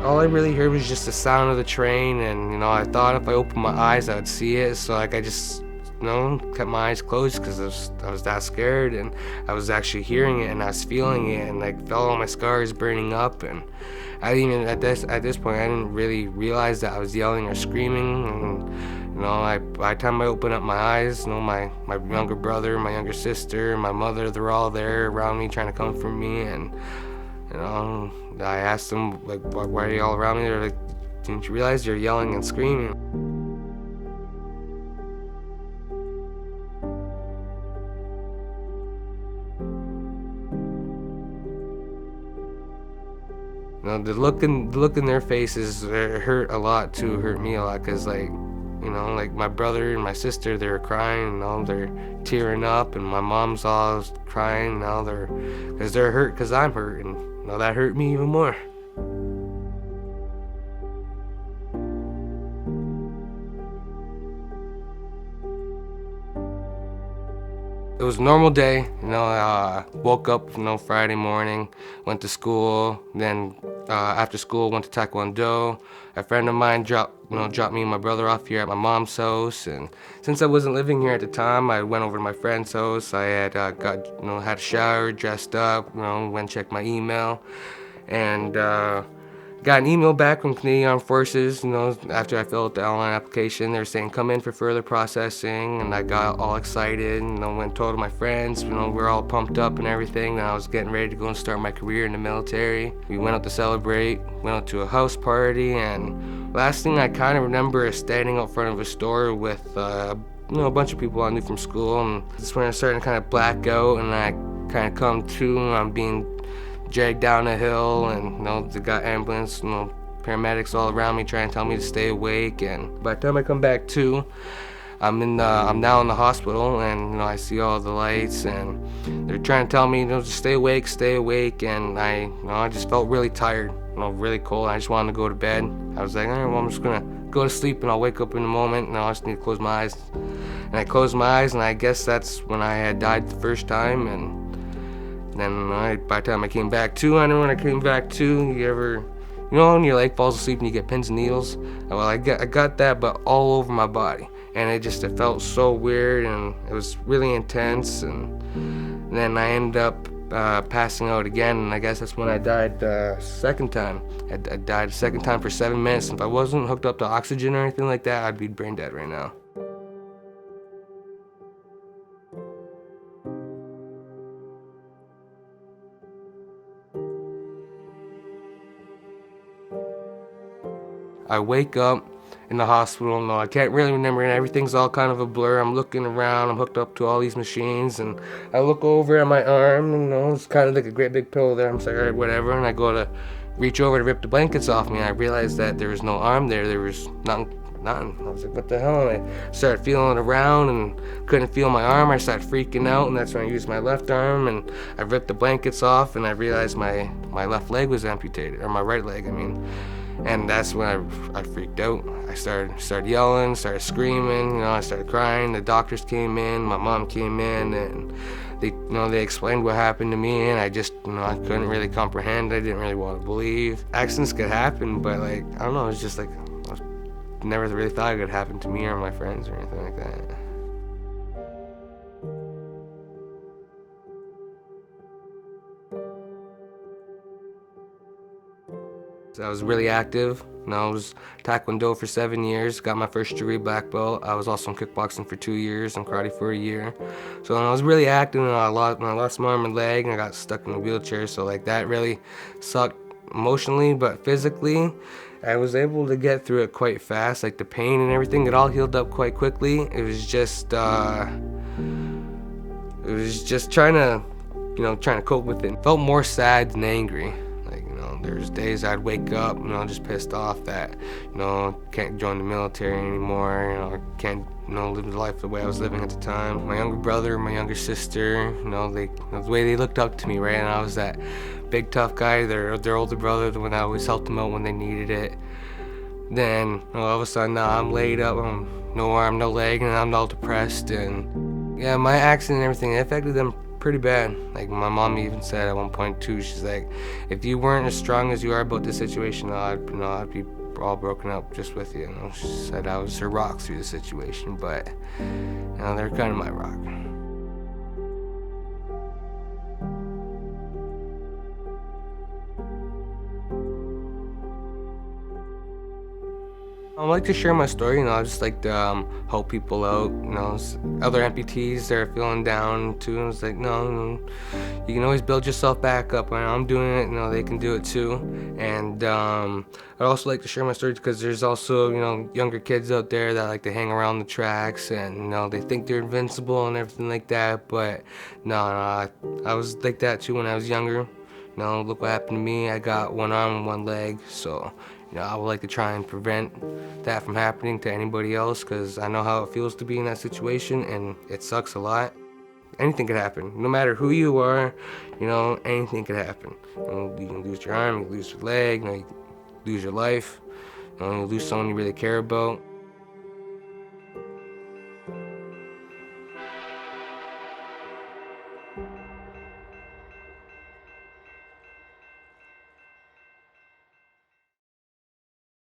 All I really heard was just the sound of the train, and I thought if I opened my eyes I would see it, so like I just kept my eyes closed because I was that scared, and I was actually hearing it and I was feeling it, and like felt all my scars burning up. And I didn't even at this point I didn't really realize that I was yelling or screaming. And by the time I opened up my eyes, my younger brother, my younger sister, my mother, they're all there around me trying to comfort me. And I asked them, like, why are you all around me? They're like, didn't you realize you're yelling and screaming? The look in their faces, it hurt a lot too. Hurt me a lot because, like my brother and my sister, they were crying. They're tearing up, and my mom's all crying. Because they're hurt because I'm hurt, and that hurt me even more. It was a normal day. I woke up, Friday morning, went to school. Then after school, went to Taekwondo. A friend of mine dropped me and my brother off here at my mom's house. And since I wasn't living here at the time, I went over to my friend's house. I had had a shower, dressed up, went and checked my email, and got an email back from Canadian Armed Forces, after I filled out the online application. They were saying, come in for further processing, and I got all excited, and went and told my friends, we're all pumped up and everything, and I was getting ready to go and start my career in the military. We went out to celebrate, went out to a house party, and last thing I kind of remember is standing out front of a store with a bunch of people I knew from school, and that's when I started to kind of black out, and I kind of come to, and I'm being dragged down a hill, and they got ambulance, paramedics all around me trying to tell me to stay awake. And by the time I come back to, I'm now in the hospital, and I see all the lights, and they're trying to tell me, just stay awake. And I just felt really tired, really cold. I just wanted to go to bed. I was like, all right, well, I'm just gonna go to sleep, and I'll wake up in a moment, and I just need to close my eyes. And I closed my eyes, and I guess that's when I had died the first time. And then by the time I came back to, when I came back to, you ever, when your leg falls asleep and you get pins and needles? Well, I got that, but all over my body. And it felt so weird, and it was really intense. And then I ended up passing out again, and I guess that's when I died the second time. I died a second time for 7 minutes. If I wasn't hooked up to oxygen or anything like that, I'd be brain dead right now. I wake up in the hospital, and I can't really remember, and everything's all kind of a blur. I'm looking around, I'm hooked up to all these machines, and I look over at my arm, and it's kind of like a great big pillow there. I'm like, all right, whatever, and I go to reach over to rip the blankets off me, and I realized that there was no arm there was nothing. I was like, what the hell? And I started feeling around and couldn't feel my arm. I started freaking out, and that's when I used my left arm, and I ripped the blankets off, and I realized my left leg was amputated, or my right leg, I mean. And that's when I freaked out. I started yelling, started screaming, I started crying. The doctors came in, my mom came in, and they explained what happened to me, and I just, I couldn't really comprehend. I didn't really want to believe. Accidents could happen, but I don't know, it's just I never really thought it could happen to me or my friends or anything like that. So I was really active. I was Taekwondo for 7 years, got my first degree black belt. I was also in kickboxing for 2 years and karate for a year. So I was really active, and I lost my arm and leg, and I got stuck in a wheelchair. So that really sucked emotionally, but physically, I was able to get through it quite fast. The pain and everything, it all healed up quite quickly. It was just trying to cope with it. Felt more sad than angry. There's days I'd wake up, just pissed off that, can't join the military anymore, can't, live the life the way I was living at the time. My younger brother, my younger sister, the way they looked up to me, right? And I was that big tough guy, their older brother, the one that always helped them out when they needed it. Then, all of a sudden, now I'm laid up, no arm, no leg, and I'm all depressed. And yeah, my accident and everything, it affected them pretty bad. Like my mom even said at one point too. She's like, if you weren't as strong as you are about this situation, I'd be all broken up just with you. She said I was her rock through the situation, but they're kind of my rock. I like to share my story, I just like to help people out, other amputees that are feeling down too. It's like, no, you can always build yourself back up. When I'm doing it, they can do it too. And I also like to share my story because there's also, younger kids out there that like to hang around the tracks and, they think they're invincible and everything like that. But no, I was like that too when I was younger. Look what happened to me. I got one arm and one leg, so I would like to try and prevent that from happening to anybody else because I know how it feels to be in that situation, and it sucks a lot. Anything could happen, no matter who you are. Anything could happen. You can lose your arm, you can lose your leg, you lose your life, you lose someone you really care about.